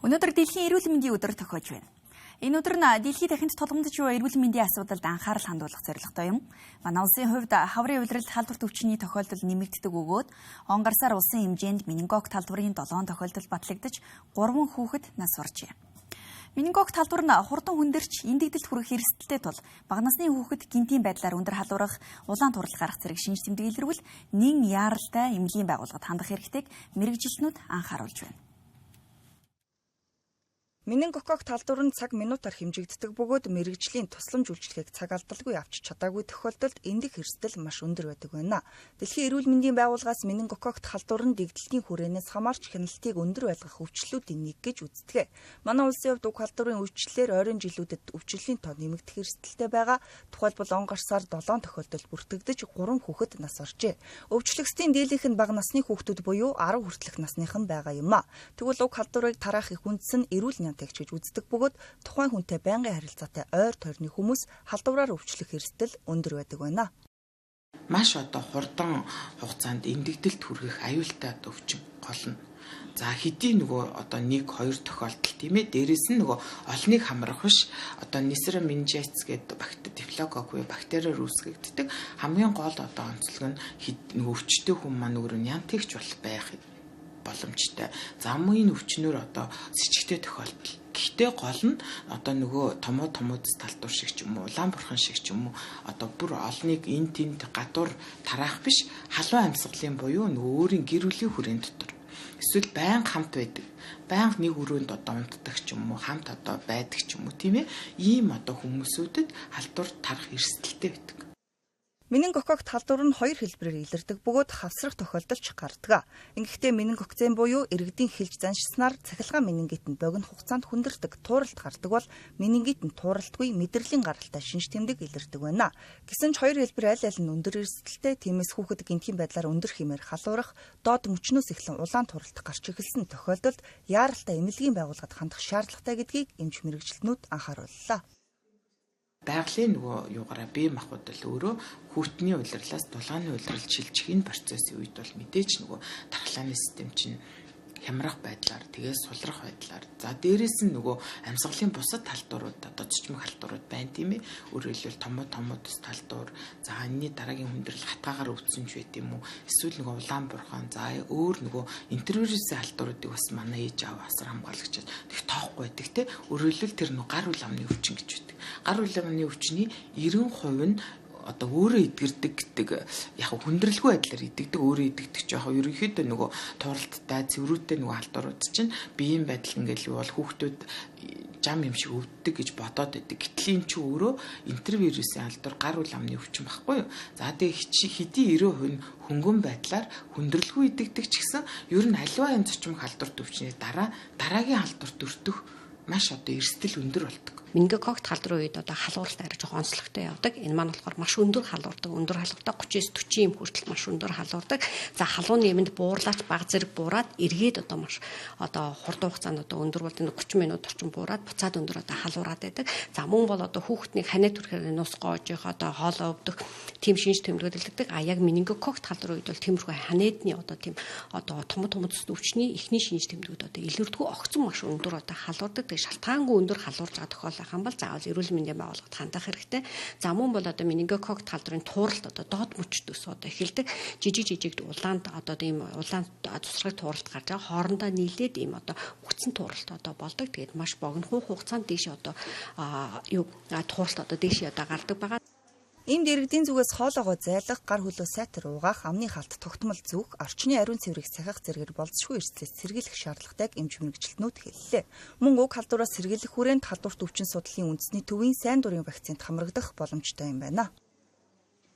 Өнөөдөр дэлхийн эрүүл мэндийн өдөр тохиож байна. Энэ өдөр нь дэлхийд дахинд тулгамдж буй эрүүл мэндийн асуудалд анхаарал хандуулах зорилготой юм. Манай улсын хувьд хаврын улиралд халдварт өвчний тохиолдол нэмэгддэг өгөөд он гарсаар улсын хэмжээнд менингокок талдварын 7 тохиолдол батлагдаж 3 хүүхэд нас баржээ. Менингокок талдвар нь хурдан хүндэрч эндэгдэлт хүрэх эрсдэлтэй тул бага насны хүүхэд гинтийн байдлаар өндөр халуурах, улаан турал гарах зэрэг шинж тэмдэг илэрвэл нэн яаралтай эмнэлгийн байгууллагад хандах хэрэгтэйг мэрэгжилтнүүд анхааруулж байна. Менингокок талдвар нь цаг минутаар хэмжигддэг бөгөөд мэрэгжлийн тусламж үйлчилгээг цаг алдалгүй авч чадаагүй тохиолдолд эндэх эрсдэл маш өндөр байдаг байна. Дэлхийн эрүүл мэндийн байгууллагаас менингокок талдвар нь дэгдэлтийн хүрээнээс хамаарч хяналтыг өндөр байлгах өвчлөлүүдийн нэг гэж үздэг. Манай улсын хувьд уг халдварын өвчлөлөөр ойрын жилүүдэд өвчлөлийн тоо нэмэгдэх эрсдэлтэй байгаа. Тухайлбал он гарсаар 7 тохиолдол бүртгэгдэж 3 хүүхэд нас баржээ. Өвчлөгчдийн дийлэнх нь бага насны хүүхдүүд буюу 10 хүртэлх насныхан байгаа юм а. Тэгвэл уг халдварыг тараах их үндэс нь эрүүл гэж үздэг бөгөөд тухайн хүнтэй байнгын харилцаатай ойр тойрны хүмүүс халдвараар өвчлөх эрсдэл өндөр байдаг байна. Маш хурдан хугацаанд эндэгдэлт хүргэх аюултай өвчин гол нь. За хэдий нөгөө 1-2 тохиолдол тийм ээ. Дээрээс нь нөгөө олныг хамрах биш нисера менинжайц гэдэг дифлококк буюу бактериар үүсгэгддэг хамгийн гол онцлог нь нөгөө өвчтөй хүн маань өөрөө нянтигч болох байх боломжтой. За мөн энэ өвчнөр сичгтэй тохиолдол. Гэхдээ гол нь нөгөө томуудс талдуур шиг ч юм уу, улаан бурхан шиг ч юм уу бүр олныг энэ тэнд гадуур тараах биш, халуун амьсгалын буюу нөгөө өөрийн гэр бүлийн хүрээнд дотор. Эсвэл байнга хамт байдаг. Байнга нэг өрөөнд унтдаг ч юм уу, хамт байдаг ч юм уу, тийм ээ. Ийм хүмүүсүүдэд халдвар тарах эрсдэлтэй байдаг. Менингокок талдвар нь 2 хэлбэрээр илэрдэг бөгөөд хавсрах тохиолдолч гардаг. Ингэхдээ менингокцен буюу иргэдийн хэлж заншснаар цахилгаан менингит нь богино хугацаанд хүндэрдэг тууралт гардаг бол менингит нь тууралтгүй мэдрэлийн гаралтай шинж тэмдэг илэрдэг байна. Гэсэн ч 2 хэлбэр аль аль нь өндөр эрсдэлтэй, тиймээс хүүхэд гинтийн байдлаар өндөр хэмээр халуурах, доод мөчнөөс эхлэн улаан туралт гарч эхэлсэн тохиолдолд яаралтай эмнэлгийн байгууллагад хандах шаардлагатай гэдгийг эмч мэрэгчлэнүүд анхаарууллаа. Байгалийн юугаараа бие махбод л өөрөө хүүтний улирлаас дулааны улиралд шилжих энэ процессын үед бол мэдээж тархлааны систем чинь хямрах байдлаар тэгээд сулрах байдлаар за дээрээс нь амьсгалын бусад талдуурууд цочмог халдварууд байна тийм ээ. Өөрөөр хэлбэл томуудс талдуур за энэний дараагийн хүндрэл хатгаагаар өвдсөн ч байт юм уу. Эсвэл улаан бурхан за өөр интервьюрийн халдваруудыг бас манай ээж аав асар хамгаалагчид их тоохгүй байдаг тийм. Өөрөөр хэлбэл тэр гар үл амны өвчин гэж байдаг. Гар үл амны өвчний 90% нь өөрөө идгэрдэг гэдэг яг хүндрэлгүй байдлаар идэгдэг өөрөө идэгдэг ч яг ерөнхийдөө тууралттай цэврүүтэй халдварууд чинь биеийн байдал ингээл бол хүүхдүүд жам юм шиг өвддөг гэж бодоод байдаг. Гэтэл энэ ч өөрөө интервирусийн халдвар гар үл амны өвчин байхгүй юу? За тэгээ хэдий 90% нь хөнгөн байдлаар хүндрэлгүй идэгдэг ч гэсэн ер нь аливаа юм цочмог халдварт өвчний дараагийн халдварт өртөх маш эрсдэл өндөр болдог. Менингокок талдварын үед халууралт арай жоохон онцлогтой явдаг. Энэ маань болохоор маш өндөр халуурдаг. Өндөр халуурдаг 39-40 юм хүртэл маш өндөр халуурдаг. За халууны эмэнд буурлаач баг зэрэг буураад эргээд маш хурдан хугацаанд өндөр бол 30 минут орчим буураад буцаад өндөр халуураад байдаг. За мөн бол хүүхднийг ханиа түрхээр нус гоож хоолоо өвдөх тийм шинж тэмдгүүд илэрдэг. А яг менингокок талдварын үед бол тиймэрхүү ханиадны тийм том өвчний эхний шинж тэмдгүүд илэрдэггүй огцон маш өндөр халуурдаг. Тэгээ шалтгаангүй өндөр халуурж байгаа тохиолдол хамбал заавал эрүүл мэндийн байгууллагад хандах хэрэгтэй. За мөн бол менингокок талдварын тууралт доод мөчтөөс эхэлдэг. Жижиг улаанд ийм улаан тусраг тууралт гарч байгаа. Хоорондоо нийлээд ийм үгцэн тууралт болдог. Тэгээд маш богино хугацаанд дээш тууралт дээш гардаг байгаа. Энд иргэдийн зүгээс хоолоогоо зайлах, гар хөлөө сайтар уугаах, амны халт тогтмол зүүх, орчны ариун цэврийг сахих зэрэгээр болзошгүй эрсдлээс сэргийлэх шаардлагатайг эмч мэрэгчлэнүүд хэллээ. Мөн уг халдвараас сэргийлэх хүрээнд халдварт өвчин судлалын үндэсний төвийн сайн дурын вакцинд хамрагдах боломжтой юм байна.